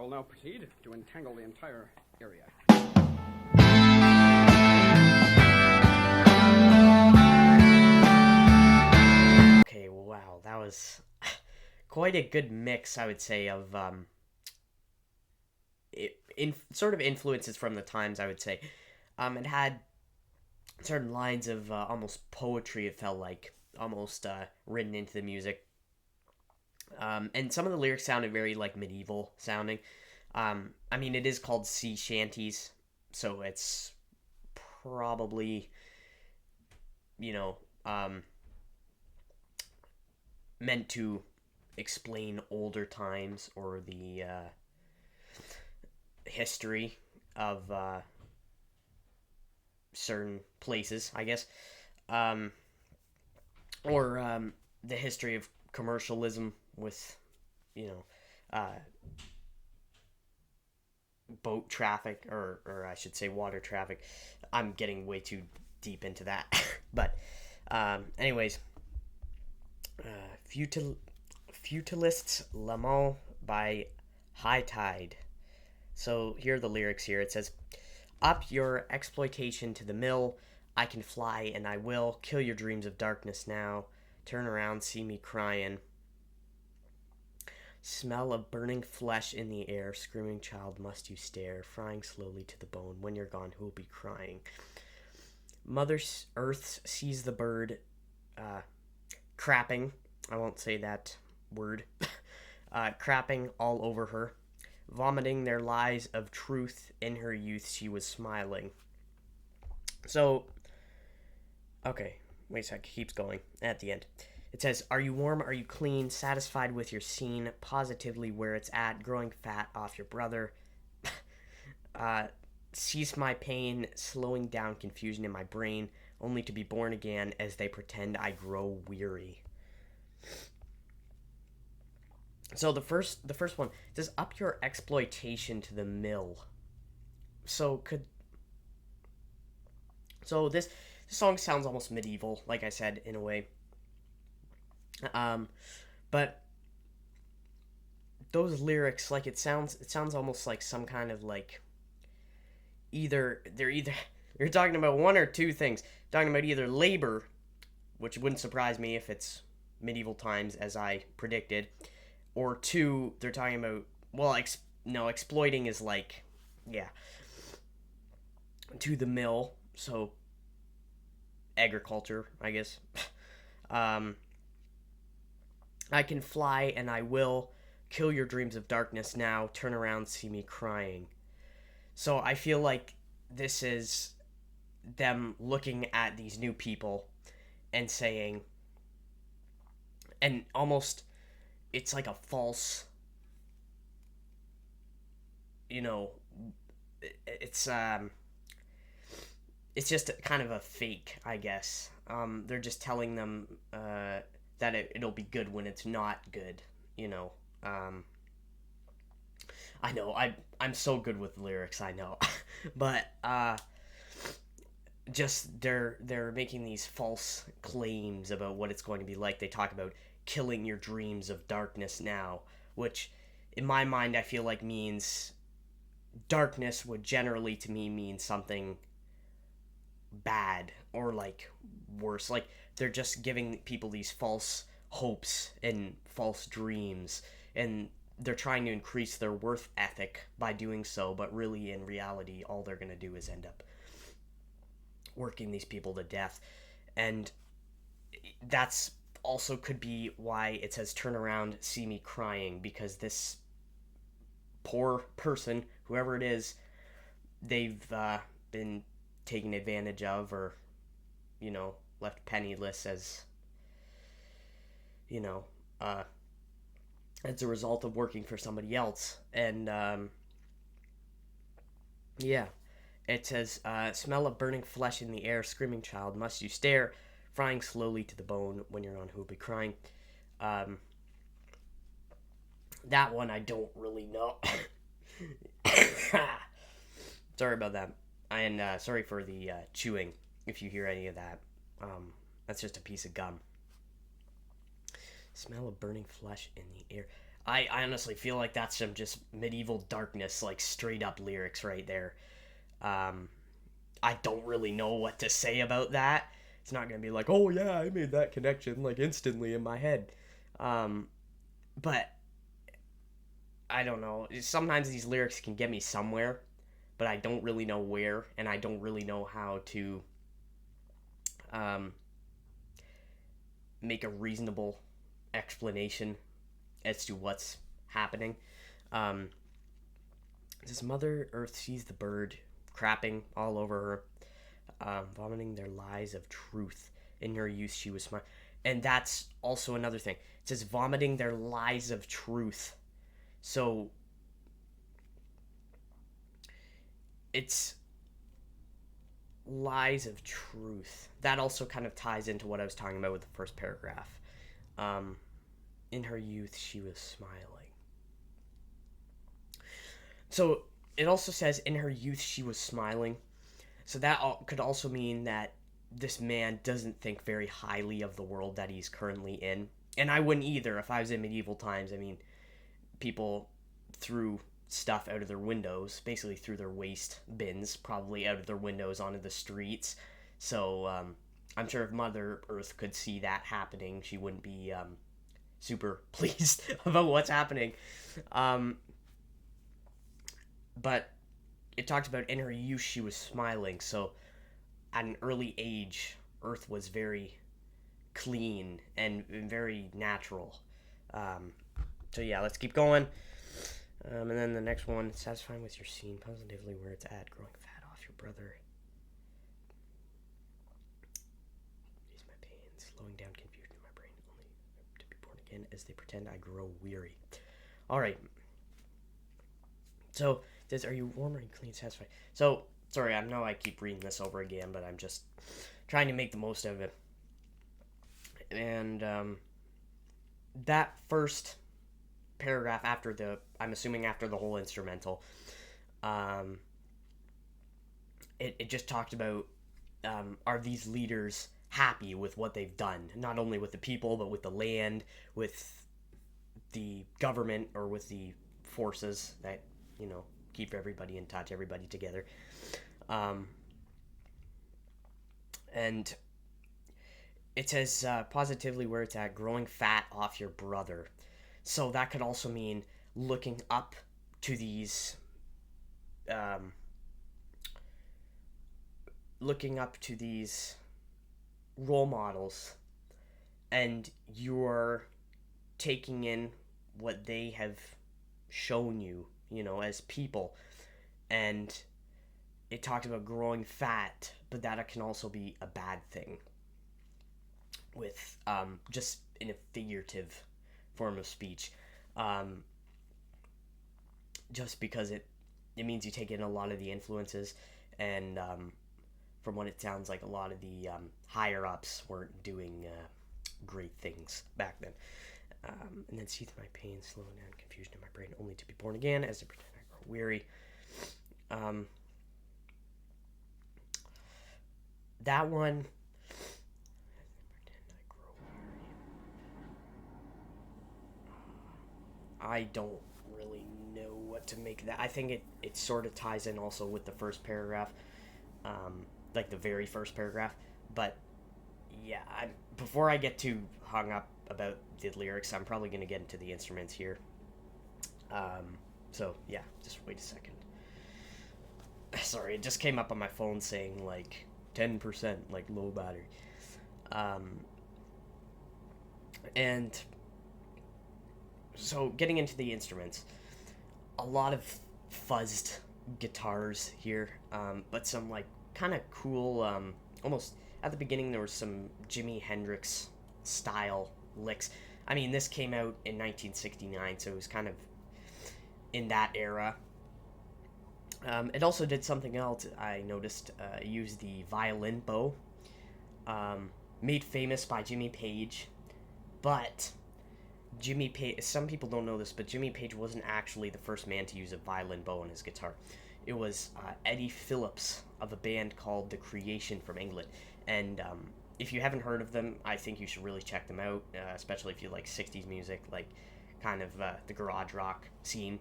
will now proceed to entangle the entire area. Okay, wow, that was quite a good mix, I would say, of sort of influences from the times, I would say. It had certain lines of almost poetry, it felt like, almost written into the music. And some of the lyrics sounded very, like, medieval sounding. I mean, it is called sea shanties, so it's probably, you know, meant to explain older times or the history of certain places, I guess, um, or the history of commercialism with, you know, boat traffic, or I should say water traffic. I'm getting way too deep into that, but anyways, Futilist Lament by High Tide. So here are the lyrics here. It says, "Up your exploitation to the mill. I can fly and I will. Kill your dreams of darkness now. Turn around, see me crying. Smell of burning flesh in the air. Screaming child, must you stare. Frying slowly to the bone. When you're gone, who'll be crying? Mother Earth sees the bird crapping. I won't say that word. Crapping all over her. Vomiting their lies of truth. In her youth, she was smiling." So, okay, wait a sec, it keeps going at the end. It says, "Are you warm? Are you clean? Satisfied with your scene? Positively where it's at? Growing fat off your brother? Cease my pain, slowing down confusion in my brain, only to be born again as they pretend I grow weary." So the first one says, "Up your exploitation to the mill." So this song sounds almost medieval, like I said, in a way. But those lyrics, like, it sounds almost like some kind of, like, either you're talking about one or two things. Talking about either labor, which wouldn't surprise me if it's medieval times, as I predicted, or two, they're talking about, well, exploiting is like, yeah, to the mill, so agriculture, I guess. I can fly and I will. Kill your dreams of darkness now. Turn around, see me crying. So I feel like this is them looking at these new people and saying, and almost, it's like a false, you know, it's it's just kind of a fake, I guess. They're just telling them that it'll be good when it's not good, you know. I know I'm so good with lyrics, I know, but just they're making these false claims about what it's going to be like. They talk about killing your dreams of darkness now, which in my mind I feel like means darkness would generally to me mean something bad or like worse. Like, they're just giving people these false hopes and false dreams, and they're trying to increase their worth ethic by doing so, but really in reality all they're going to do is end up working these people to death. And that's also could be why it says turn around, see me crying, because this poor person, whoever it is, they've been taken advantage of, or, you know, left penniless as, you know, as a result of working for somebody else. And yeah, it says, "Smell of burning flesh in the air, screaming child, must you stare, frying slowly to the bone, when you're on who'll be crying." That one I don't really know. Sorry about that. And sorry for the chewing, if you hear any of that. That's just a piece of gum. Smell of burning flesh in the air. I honestly feel like that's some just medieval darkness, like straight up lyrics right there. Um, I don't really know what to say about that. It's not gonna be like, oh yeah, I made that connection like instantly in my head. Um, but I don't know. Sometimes these lyrics can get me somewhere, but I don't really know where, and I don't really know how to um, make a reasonable explanation as to what's happening. Um, this Mother Earth sees the bird crapping all over her, vomiting their lies of truth. In her youth, she was smart. And that's also another thing. It says vomiting their lies of truth. So it's lies of truth. That also kind of ties into what I was talking about with the first paragraph. Um, in her youth, she was smiling. So it also says in her youth, she was smiling. So that could also mean that this man doesn't think very highly of the world that he's currently in. And I wouldn't either if I was in medieval times. I mean, people threw stuff out of their windows, basically threw their waste bins, probably out of their windows onto the streets. So I'm sure if Mother Earth could see that happening, she wouldn't be super pleased about what's happening. But it talks about in her youth she was smiling. So at an early age, Earth was very clean and very natural. So yeah, let's keep going. And then the next one, satisfying with your scene positively where it's at, growing fat off your brother. Ease my pain, slowing down confusion in my brain, only to be born again as they pretend I grow weary. Alright. So, it says, are you warm or clean, satisfied? So, sorry, I know I keep reading this over again, but I'm just trying to make the most of it. And, that first paragraph after I'm assuming after the whole instrumental, it just talked about, are these leaders happy with what they've done? Not only with the people, but with the land, with the government, or with the forces that, keep everybody in touch, everybody together. And it says positively where it's at, growing fat off your brother. So that could also mean looking up to these role models, and you're taking in what they have shown you, as people. And it talks about growing fat, but that can also be a bad thing with just in a figurative form of speech, just because it means you take in a lot of the influences, and from what it sounds like, a lot of the higher ups weren't doing great things back then. And then seeth my pain, slowing down confusion in my brain, only to be born again as they pretend I grow weary. That one, I don't really know what to make of that. I think it sort of ties in also with the first paragraph, like the very first paragraph. But yeah, before I get too hung up about the lyrics, I'm probably going to get into the instruments here. So yeah, just wait a second. Sorry, it just came up on my phone saying like 10%, like low battery. And so getting into the instruments, a lot of fuzzed guitars here, but some like kind of cool, almost at the beginning there was some Jimi Hendrix style licks. I mean, this came out in 1969, so it was kind of in that era. It also did something else I noticed. It used the violin bow, made famous by Jimmy Page, but Jimmy Page, some people don't know this, but Jimmy Page wasn't actually the first man to use a violin bow on his guitar. It was Eddie Phillips of a band called The Creation from England. And if you haven't heard of them, I think you should really check them out, especially if you like 60s music. Like, kind of the garage rock scene.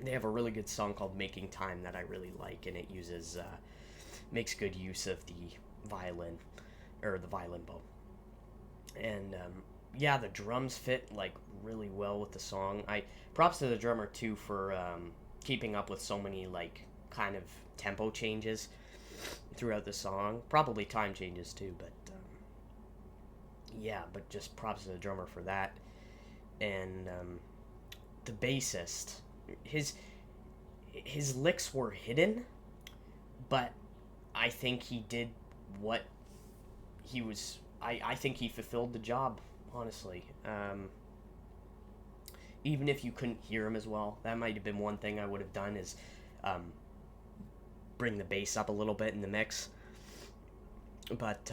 They have a really good song called Making Time that I really like, and it uses makes good use of the violin, or the violin bow. And yeah, the drums fit like really well with the song. I props to the drummer too for keeping up with so many like kind of tempo changes throughout the song. Probably time changes too, but yeah, but just props to the drummer for that. And the bassist, his his licks were hidden, but I think he did what he was. I think he fulfilled the job, honestly. Even if you couldn't hear him as well, that might have been one thing I would have done is bring the bass up a little bit in the mix. But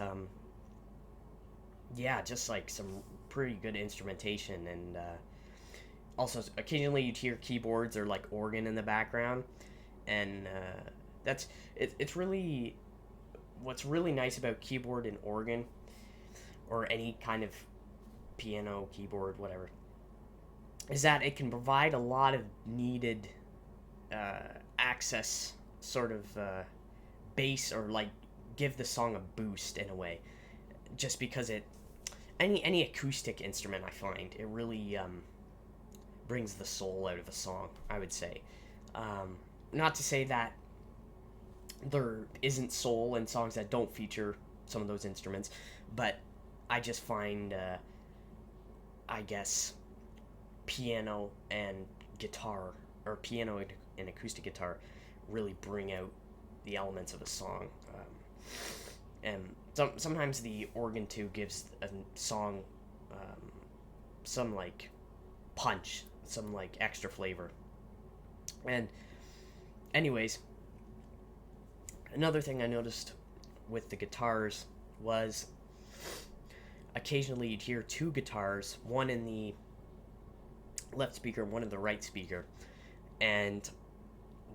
yeah, just like some pretty good instrumentation, and also occasionally you'd hear keyboards or like organ in the background, and it's really what's really nice about keyboard and organ, or any kind of piano, keyboard, whatever, is that it can provide a lot of needed access, sort of bass, or like give the song a boost in a way, just because it any acoustic instrument, I find it really brings the soul out of a song, I would say. Not to say that there isn't soul in songs that don't feature some of those instruments, but I just find I guess piano and guitar, or piano and acoustic guitar, really bring out the elements of a song. And sometimes the organ too gives a song some like punch, some like extra flavor. And anyways, another thing I noticed with the guitars was occasionally you'd hear two guitars, one in the left speaker and one in the right speaker, and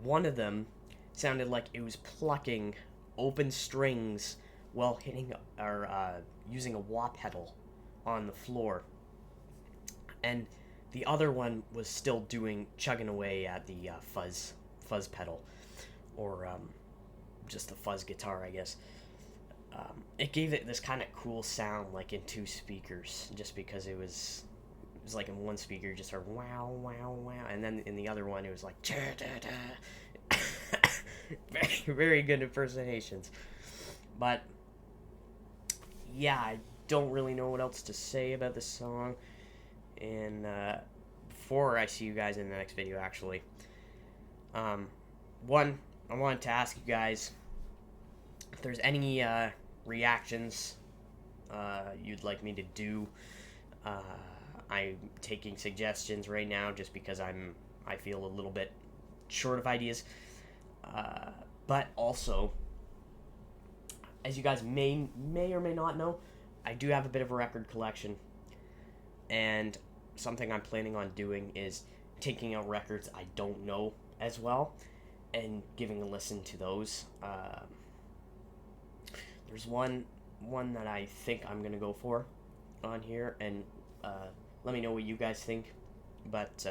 one of them sounded like it was plucking open strings while hitting or using a wah pedal on the floor, and the other one was still chugging away at the fuzz pedal, or just the fuzz guitar, I guess. It gave it this kind of cool sound, like in two speakers, just because it was like in one speaker just heard wow wow wow, and then in the other one it was like da, da, da. Very, very good impersonations. But yeah, I don't really know what else to say about this song. And before I see you guys in the next video, actually, one, I wanted to ask you guys if there's any reactions you'd like me to do. I'm taking suggestions right now just because I feel a little bit short of ideas. But also, as you guys may or may not know, I do have a bit of a record collection, and something I'm planning on doing is taking out records I don't know as well and giving a listen to those. There's one that I think I'm gonna go for on here, and let me know what you guys think. But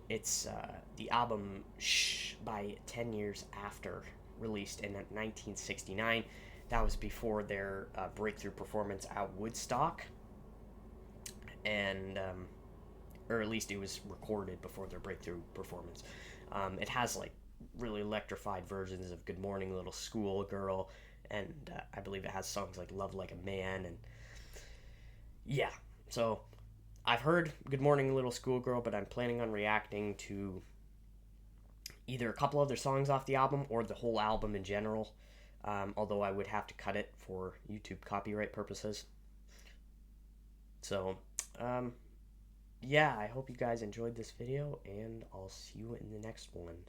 it's the album Shh by 10 Years After, released in 1969. That was before their breakthrough performance at Woodstock, and or at least it was recorded before their breakthrough performance. It has like really electrified versions of Good Morning Little Schoolgirl, and I believe it has songs like Love Like a Man, and yeah, so I've heard Good Morning Little Schoolgirl, but I'm planning on reacting to either a couple other songs off the album or the whole album in general, although I would have to cut it for YouTube copyright purposes. So, yeah, I hope you guys enjoyed this video, and I'll see you in the next one.